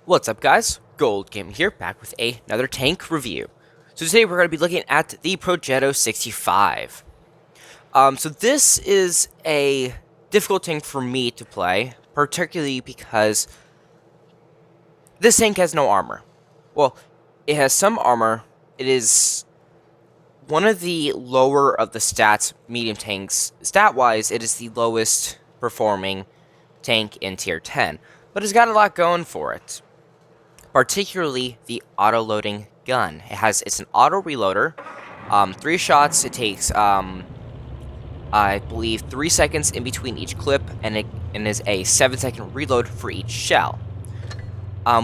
What's up, guys? Gold Gaming here, back with another tank review. So today we're going to be looking at the Progetto 65. So this is a difficult tank for me to play, particularly because this tank has no armor. Well, it has some armor. It is one of the lower of the stats medium tanks. Stat-wise, it is the lowest performing tank in Tier 10, but it's got a lot going for it. Particularly the auto-loading gun. It's an auto reloader. 3 shots. It takes I believe 3 seconds in between each clip, and it is a 7-second reload for each shell.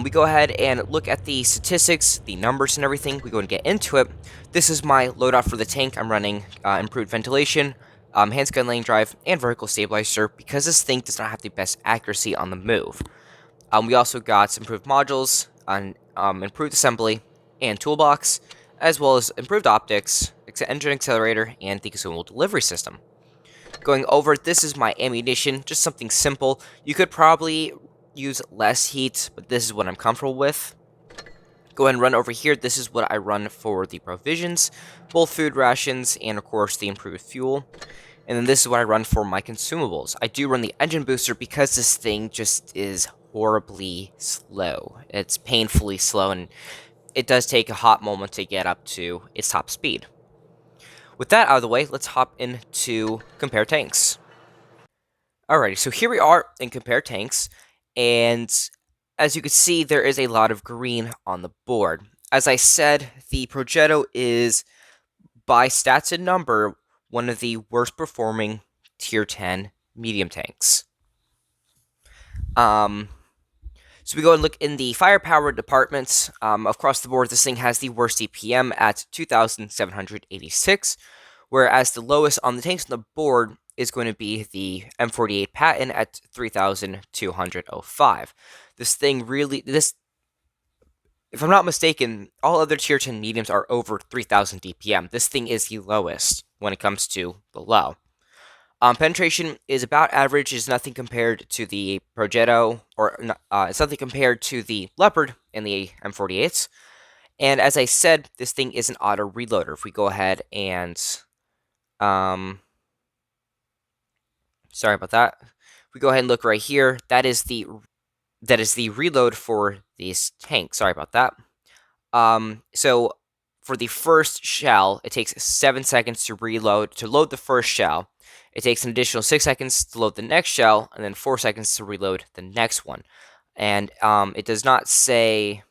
We go ahead and look at the statistics, the numbers, and everything. We go and get into it. This is my loadout for the tank. I'm running improved ventilation, handgun lane drive, and vertical stabilizer because this thing does not have the best accuracy on the move. We also got improved modules, improved assembly, and toolbox, as well as improved optics, engine accelerator, and the consumable delivery system. Going over, this is my ammunition, just something simple. You could probably use less heat, but this is what I'm comfortable with. Go ahead and run over here. This is what I run for the provisions, both food rations, and of course the improved fuel. And then this is what I run for my consumables. I do run the engine booster because this thing just is horribly slow. It's painfully slow, and it does take a hot moment to get up to its top speed. With that out of the way, let's hop into compare tanks. Alrighty, so here we are in compare tanks, and as you can see, there is a lot of green on the board. As I said, the Progetto is, by stats and number, one of the worst performing Tier 10 medium tanks. So we go and look in the firepower departments. Across the board, this thing has the worst DPM at 2,786, whereas the lowest on the tanks on the board is going to be the M48 Patton at 3,205. This thing really, if I'm not mistaken, all other Tier 10 mediums are over 3,000 DPM. This thing is the lowest when it comes to the low. Penetration is about average, is nothing compared to the Progetto, or it's nothing compared to the Leopard and the M48s. And as I said, this thing is an auto reloader. If we go ahead and, sorry about that. If we go ahead and look right here, that is the reload for this tank. Sorry about that. So for the first shell, it takes 7 seconds to load the first shell. It takes an additional 6 seconds to load the next shell, and then 4 seconds to reload the next one. And it does not say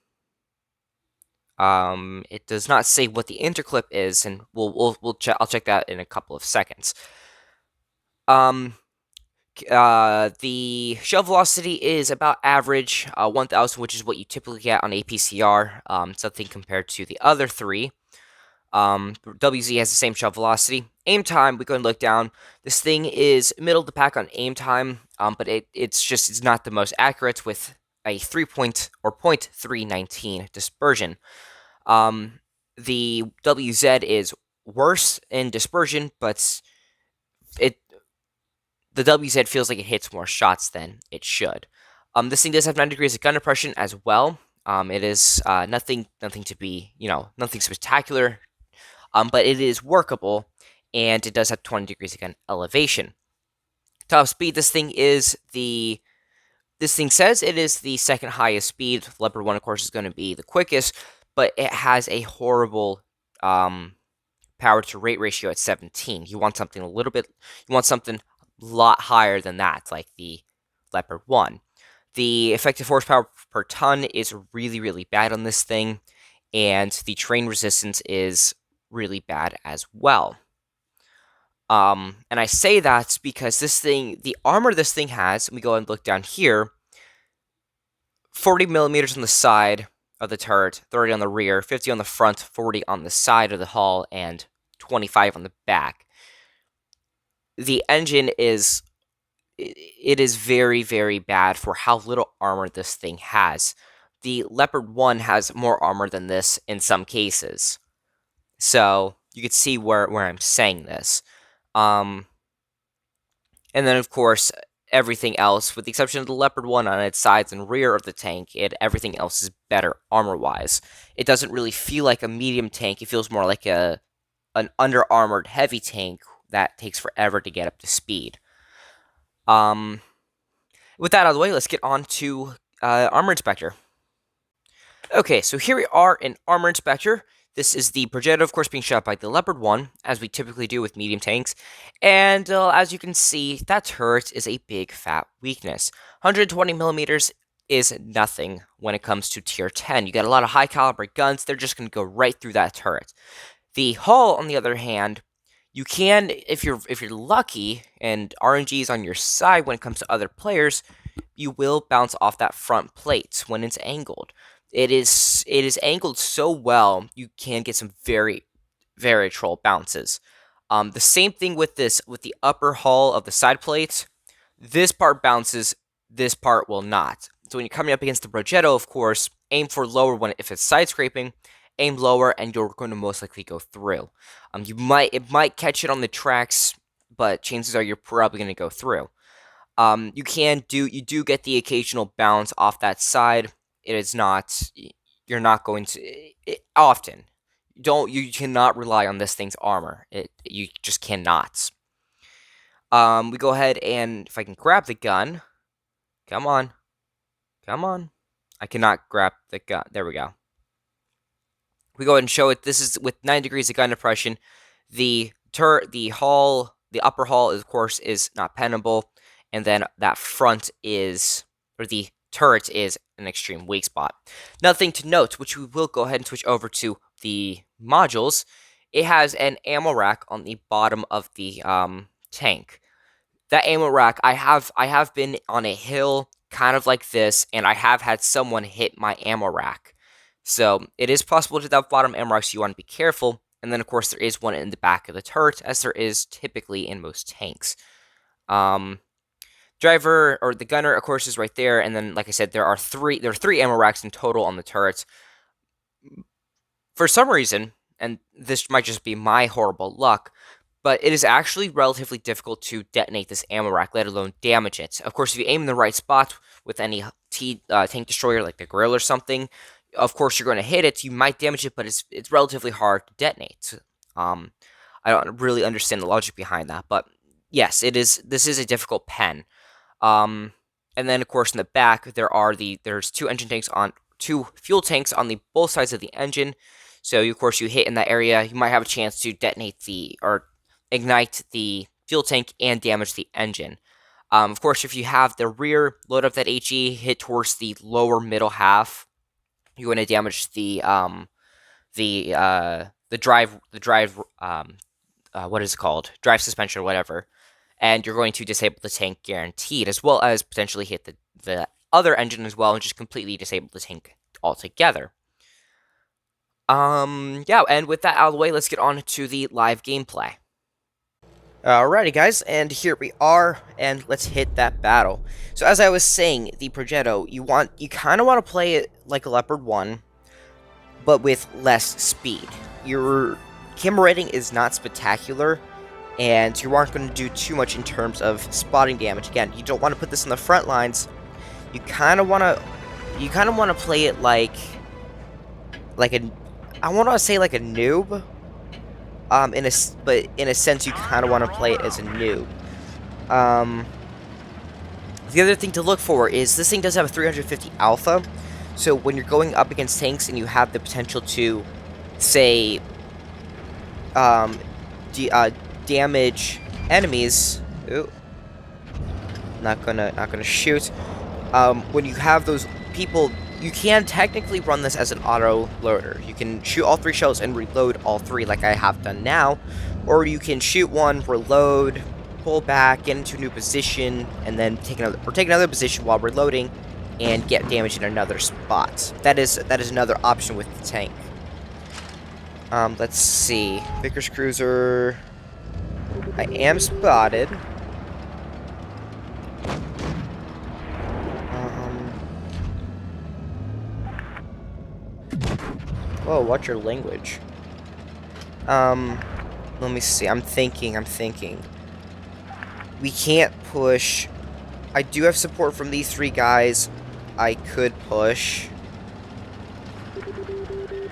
what the interclip is, and I'll check that in a couple of seconds. The shell velocity is about average, 1,000, which is what you typically get on APCR. Something compared to the other three. WZ has the same shell velocity. Aim time, we go and look down. This thing is middle of the pack on aim time, but it's not the most accurate with a 0.319 dispersion. The WZ is worse in dispersion, but the WZ feels like it hits more shots than it should. This thing does have 9 degrees of gun depression as well. It is nothing to be, nothing spectacular. But it is workable, and it does have 20 degrees of gun elevation. Top speed, this thing says it is the second highest speed. Leopard 1, of course, is going to be the quickest, but it has a horrible power to rate ratio at 17. You want something a lot higher than that, like the Leopard 1. The effective horsepower per ton is really, really bad on this thing, and the terrain resistance is really bad as well. And I say that because the armor this thing has, we go and look down here, 40 millimeters on the side of the turret, 30 on the rear, 50 on the front, 40 on the side of the hull, and 25 on the back. The engine is very, very bad for how little armor this thing has. The Leopard 1 has more armor than this in some cases. So you can see where I'm saying this. And then, of course, everything else, with the exception of the Leopard 1 on its sides and rear of the tank, everything else is better armor-wise. It doesn't really feel like a medium tank, it feels more like an under-armored heavy tank that takes forever to get up to speed. With that out of the way, let's get on to Armor Inspector. Okay, so here we are in Armor Inspector. This is the Progetto, of course, being shot by the Leopard 1, as we typically do with medium tanks. And as you can see, that turret is a big fat weakness. 120 millimeters is nothing when it comes to tier 10. You got a lot of high caliber guns, they're just going to go right through that turret. The hull, on the other hand, you can, if you're lucky and RNG is on your side when it comes to other players, you will bounce off that front plate when it's angled. It is angled so well, you can get some very, very troll bounces. The same thing with the upper hull of the side plates. This part bounces, this part will not. So when you're coming up against the Progetto, of course, aim for lower if it's side scraping, aim lower, and you're going to most likely go through. It might catch it on the tracks, but chances are you're probably going to go through. You do get the occasional bounce off that side. It is not, you're not going to, often. You cannot rely on this thing's armor. You just cannot. We go ahead and, if I can grab the gun, come on. I cannot grab the gun, there we go. We go ahead and show it, this is with 9 degrees of gun depression. The upper hull, of course, is not pennable, and then that front is, or the turret is an extreme weak spot. Nothing to note, which we will go ahead and switch over to the modules. It has an ammo rack on the bottom of the tank. That ammo rack, I have been on a hill kind of like this, and I have had someone hit my ammo rack. So it is possible to that bottom ammo rack, so you want to be careful. And then, of course, there is one in the back of the turret, as there is typically in most tanks. Driver, or the gunner, of course, is right there, and then, like I said, there are three ammo racks in total on the turrets. For some reason, and this might just be my horrible luck, but it is actually relatively difficult to detonate this ammo rack, let alone damage it. Of course, if you aim in the right spot with any tank destroyer, like the Grill or something, of course, you're going to hit it, you might damage it, but it's relatively hard to detonate. I don't really understand the logic behind that, but yes, this is a difficult pen. And then, of course, in the back, there's two fuel tanks on both sides of the engine. So, of course, you hit in that area, you might have a chance to ignite the fuel tank and damage the engine. Of course, if you have the rear load up that HE hit towards the lower middle half, you're going to damage the drive, what is it called? Drive suspension or whatever. And you're going to disable the tank guaranteed, as well as potentially hit the other engine as well, and just completely disable the tank altogether. Yeah, and with that out of the way, let's get on to the live gameplay. Alrighty, guys, and here we are, and let's hit that battle. So, as I was saying, the Progetto, you kind of want to play it like a Leopard 1, but with less speed. Your camera rating is not spectacular, and you aren't going to do too much in terms of spotting damage. Again, you don't want to put this on the front lines. You kind of want to play it like I want to say like a noob. But in a sense, you kind of want to play it as a noob. The other thing to look for is this thing does have a 350 alpha. So when you're going up against tanks and you have the potential to, say, damage enemies. Ooh, not gonna shoot. When you have those people, you can technically run this as an auto loader. You can shoot all 3 shells and reload all 3, like I have done now, or you can shoot one, reload, pull back, get into a new position, and then take another position while reloading, and get damage in another spot. That is another option with the tank. Let's see, Vickers Cruiser. I am spotted. Whoa, watch your language. Let me see. I'm thinking. We can't push I do have support from these 3 guys. I could push.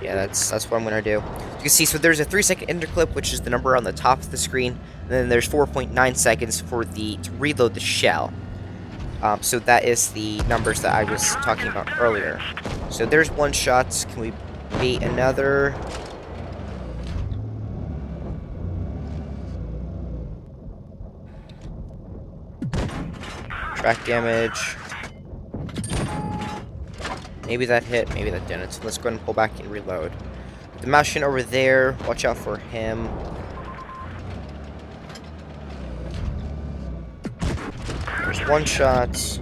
Yeah, that's what I'm gonna do. You can see, so there's a 3-second interclip, which is the number on the top of the screen, and then there's 4.9 seconds for to reload the shell. So that is the numbers that I was talking about earlier. So there's 1 shot. Can we bait another? Track damage. Maybe that hit, maybe that didn't. So let's go ahead and pull back and reload. The Martian over there, watch out for him. There's 1 shot.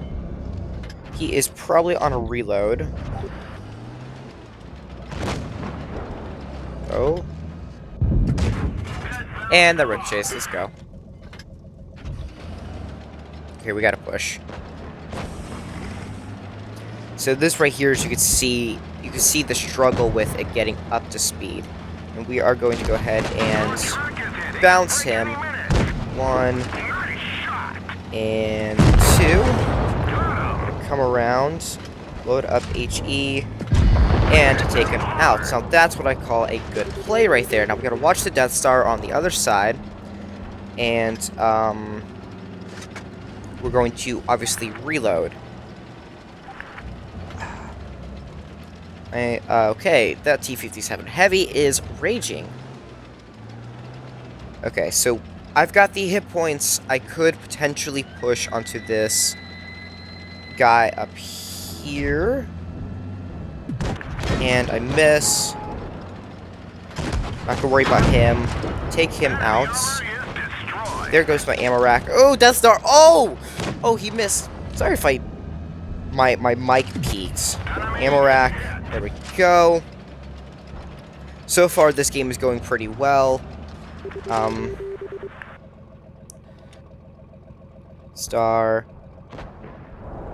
He is probably on a reload. Oh. And the ricochets, let's go. Okay, we gotta push. So this right here, as you can see the struggle with it getting up to speed. And we are going to go ahead and bounce him. 1 and 2. Come around, load up HE, and take him out. So that's what I call a good play right there. Now we gotta watch the Death Star on the other side. And we're going to obviously reload. Okay, that T-57 Heavy is raging. Okay, so I've got the hit points. I could potentially push onto this guy up here. And I miss. Not gonna worry about him. Take him out. There goes my ammo rack. Oh, Death Star! Oh! Oh, he missed. Sorry if my mic peaked. Ammo rack. There we go. So far, this game is going pretty well. Star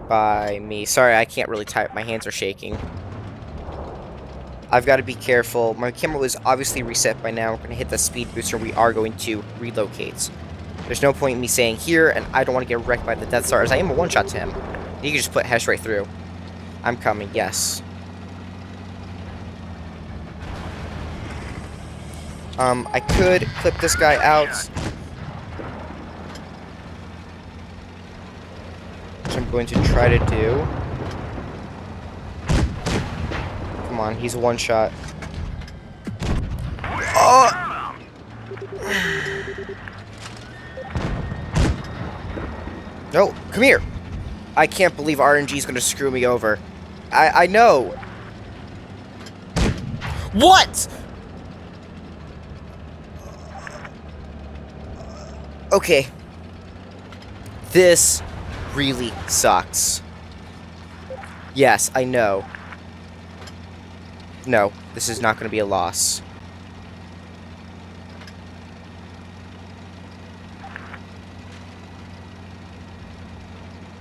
by me. Sorry, I can't really type. My hands are shaking. I've got to be careful. My camera was obviously reset by now. We're going to hit the speed booster. We are going to relocate. There's no point in me staying here, and I don't want to get wrecked by the Death Star, as I am a one-shot to him. He can just put Hesh right through. I'm coming, yes. I could clip this guy out. Which I'm going to try to do. Come on, he's a one-shot. Oh! No, come here. I can't believe RNG is going to screw me over. I know. What? Okay. This really sucks. Yes, I know. No, this is not going to be a loss.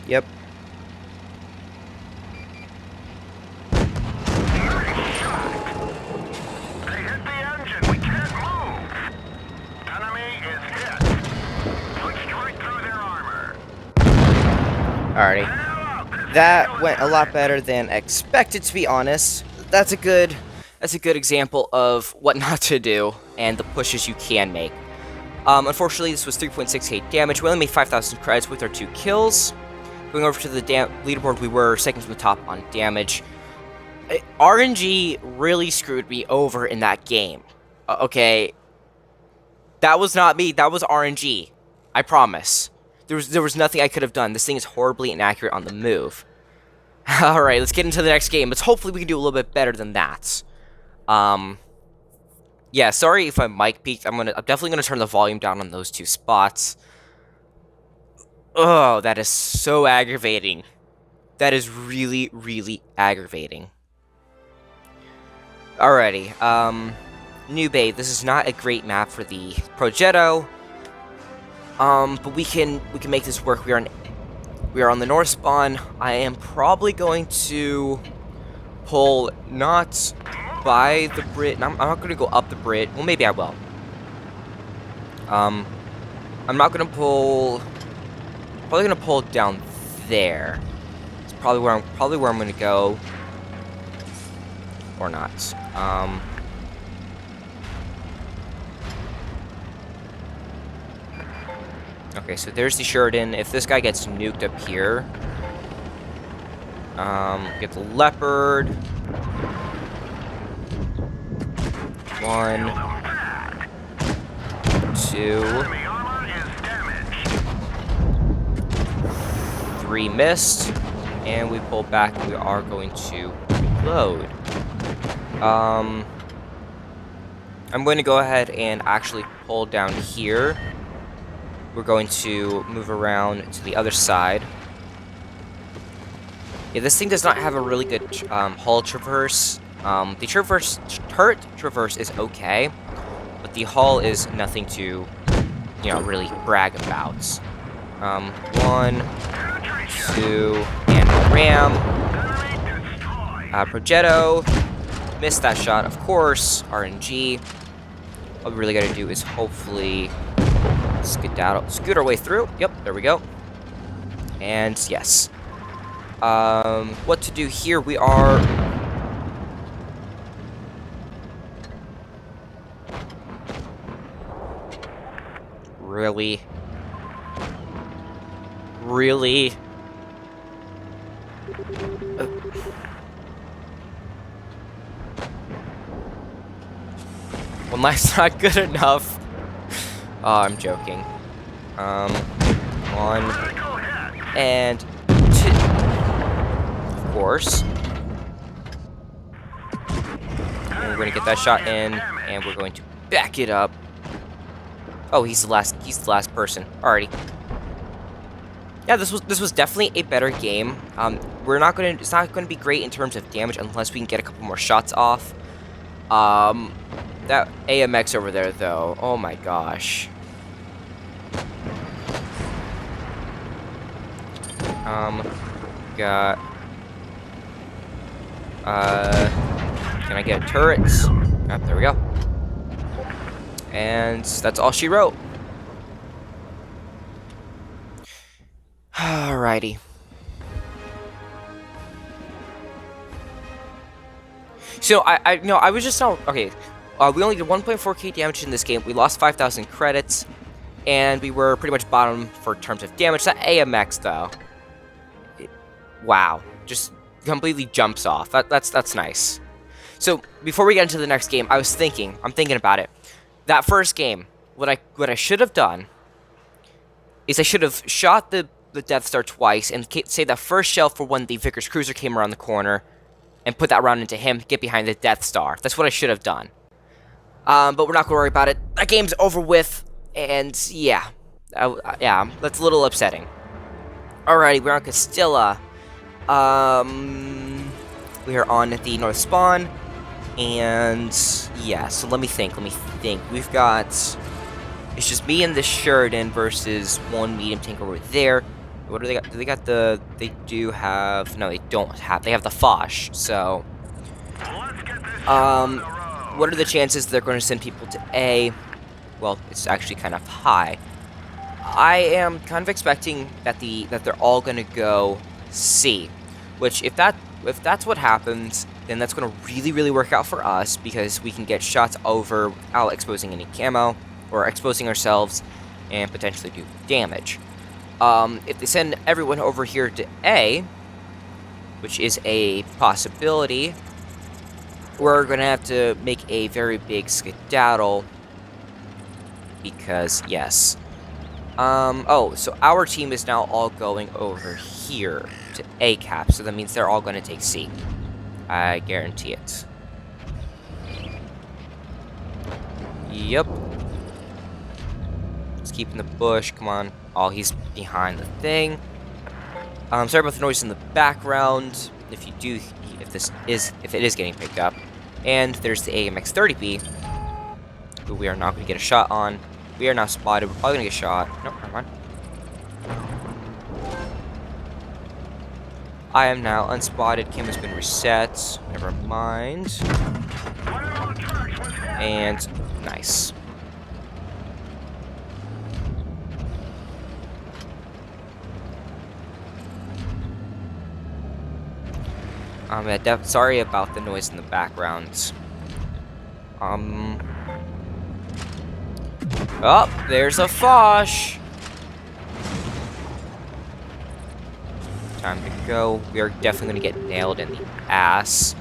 Yep. Alrighty. That went a lot better than expected, to be honest. That's a good example of what not to do and the pushes you can make. Unfortunately, this was 3.68 damage. We only made 5,000 credits with our 2 kills. Going over to the leaderboard, we were second from the top on damage. RNG really screwed me over in that game. Okay. That was not me, that was RNG. I promise. There was nothing I could have done. This thing is horribly inaccurate on the move. Alright, let's get into the next game. Hopefully we can do a little bit better than that. Yeah, sorry if my mic peaked. I'm definitely gonna turn the volume down on those 2 spots. Oh, that is so aggravating. That is really, really aggravating. Alrighty, New Bay. This is not a great map for the Progetto. But we can make this work. We are on the north spawn. I am probably going to pull not by the bridge. I'm not going to go up the bridge. Well, maybe I will. I'm not going to pull. Probably going to pull down there. It's probably where I'm gonna go. Or not. Okay, so there's the Sheridan. If this guy gets nuked up here, get the Leopard. 1, 2, 3 missed, and we pull back. We are going to reload. I'm going to go ahead and actually pull down here. We're going to move around to the other side. Yeah, this thing does not have a really good hull traverse. The turret traverse is okay, but the hull is nothing to, really brag about. 1, 2, and ram. Progetto. Missed that shot, of course. RNG. All we really gotta do is hopefully scoot our way through. Yep, there we go. And yes. What to do here? We are... Really? Really? Well, life's not good enough. Oh, I'm joking. 1 and 2. Of course. And we're gonna get that shot in, and we're going to back it up. Oh, he's the last person. Alrighty. Yeah, this was definitely a better game. It's not gonna be great in terms of damage unless we can get a couple more shots off. That AMX over there, though, oh my gosh. Got... Can I get turrets? Oh, there we go. And that's all she wrote. Alrighty. So, I was just now... Okay. We only did 1.4k damage in this game. We lost 5,000 credits, and we were pretty much bottom for terms of damage. That AMX, though, wow, just completely jumps off. That's nice. So before we get into the next game, I'm thinking about it. That first game, what I should have done is I should have shot the Death Star twice and save that first shell for when the Vickers Cruiser came around the corner, and put that round into him to get behind the Death Star. That's what I should have done. But we're not going to worry about it. That game's over with, and yeah. Yeah, that's a little upsetting. Alrighty, we're on Castilla. We are on the North Spawn, and yeah, so let me think. We've got... It's just me and the Sheridan versus one medium tank over there. What do they got? They do have... No, they don't have... They have the Foch, so... What are the chances they're going to send people to A? Well, it's actually kind of high. I am kind of expecting that they're all going to go C, which if that's what happens, then that's going to really work out for us because we can get shots over without exposing any camo or exposing ourselves and potentially do damage. If they send everyone over here to A, which is a possibility, we're going to have to make a very big skedaddle because, yes. Oh, so our team is now all going over here to A cap, so that means they're all going to take C. I guarantee it. Yep. Let's keep in the bush, come on. Oh, he's behind the thing. Sorry about the noise in the background. If it is getting picked up. And there's the AMX 30B, who we are not going to get a shot on. We are now spotted. We're probably going to get shot. Nope, never mind. I am now unspotted. Cam has been reset. Never mind. And nice. Yeah, sorry about the noise in the background. Oh, there's a Foch! Time to go. We are definitely gonna get nailed in the ass.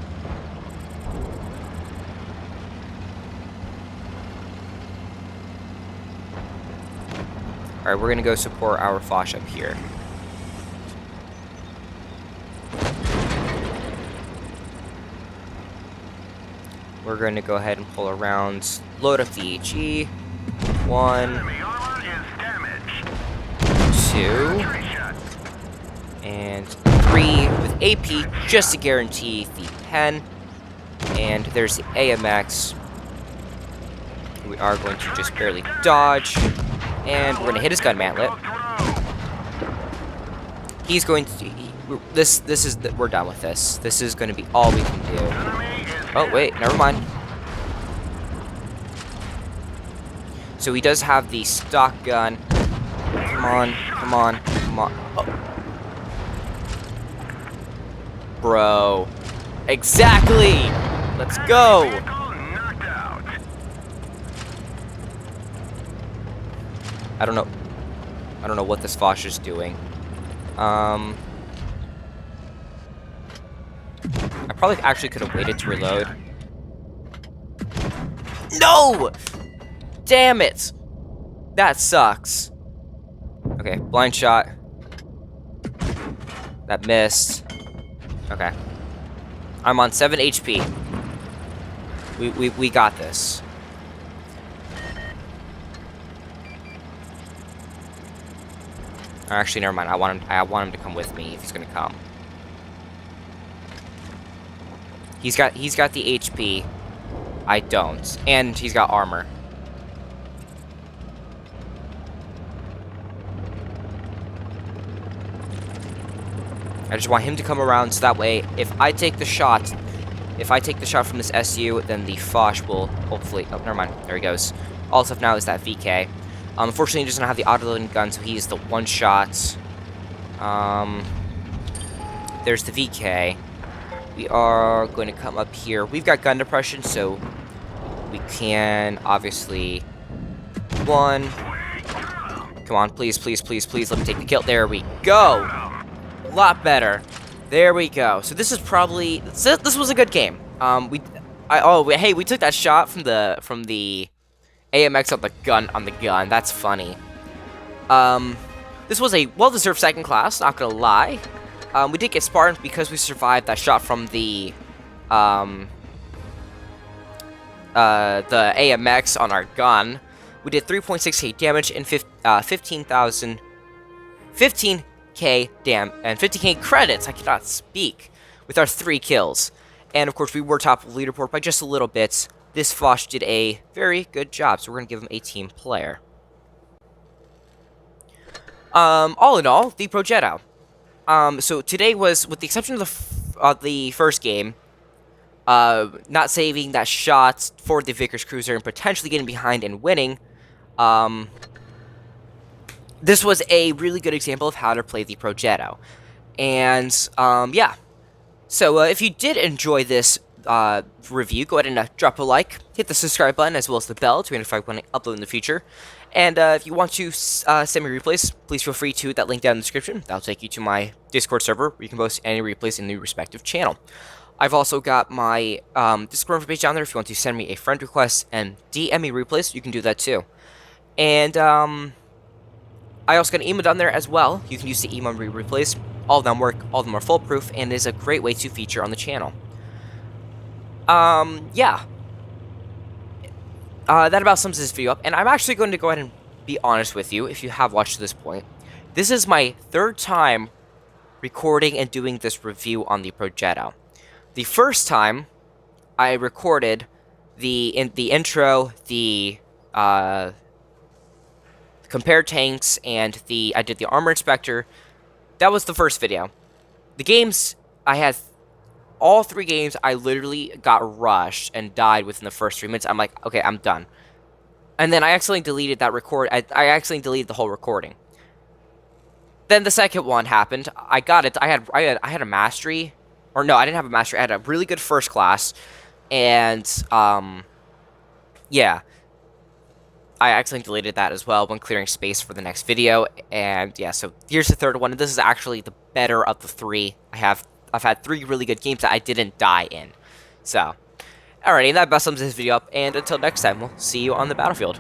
Alright, we're gonna go support our Foch up here. We're going to go ahead and pull around, load up the HE. 1, 2, and 3 with AP just to guarantee the pen. And there's the AMX. We are going to just barely dodge, and we're going to hit his gun mantlet. He's going to. We're done with this. This is going to be all we can do. Oh, wait, never mind. So he does have the stock gun. Come on, come on, come on. Oh. Bro. Exactly! Let's go! I don't know what this Foch is doing. I probably actually could have waited to reload. No! Damn it! That sucks. Okay, blind shot. That missed. Okay. I'm on 7 HP. We got this. Actually, never mind. I want him to come with me if he's gonna come. He's got the HP. I don't. And he's got armor. I just want him to come around so that way if I take the shot from this SU, then the Foch will hopefully... Oh, never mind. There he goes. All that's left now is that VK. Unfortunately, he doesn't have the auto-loading gun, so he's the one-shot. There's the VK. We are going to come up here. We've got gun depression, so we can obviously... One. Come on, please, please, please, please. Let me take the kill. There we go. A lot better. There we go. So this is probably... This was a good game. Hey, we took that shot from the AMX on the gun. That's funny. This was a well-deserved second class, not gonna lie. We did get Spartans because we survived that shot from the AMX on our gun. We did 3.6k damage and 15k and 15k credits. I cannot speak with our 3 kills. And of course, we were top of the leaderboard by just a little bit. This Foch did a very good job, so we're going to give him a team player. All in all, the Progetto. So today was, with the exception of the first game, not saving that shot for the Vickers Cruiser and potentially getting behind and winning, this was a really good example of how to play the Progetto. And, yeah. So, if you did enjoy this review, go ahead and drop a like, hit the subscribe button as well as the bell to be notified when I upload in the future. And if you want to send me replays, please feel free to hit that link down in the description. That'll take you to my Discord server where you can post any replays in the respective channel. I've also got my Discord information down there if you want to send me a friend request and DM me replays, you can do that too. And I also got an email down there as well. You can use the email replays. All of them work, all of them are foolproof, and is a great way to feature on the channel. Yeah. That about sums this video up, and I'm actually going to go ahead and be honest with you, if you have watched to this point. This is my 3rd time recording and doing this review on the Progetto. The first time, I recorded the intro, the compare tanks, and I did the armor inspector. That was the first video. The games, I had all 3 games, I literally got rushed and died within the first 3 minutes. I'm like, okay, I'm done. And then I accidentally deleted that record. I accidentally deleted the whole recording. Then the second one happened. I got it. I had a mastery, or no, I didn't have a master. I had a really good first class, and yeah, I accidentally deleted that as well when clearing space for the next video. And yeah, so here's the third one, and this is actually the better of the three. I've had 3 really good games that I didn't die in. So, alrighty, that about sums this video up, and until next time, we'll see you on the battlefield.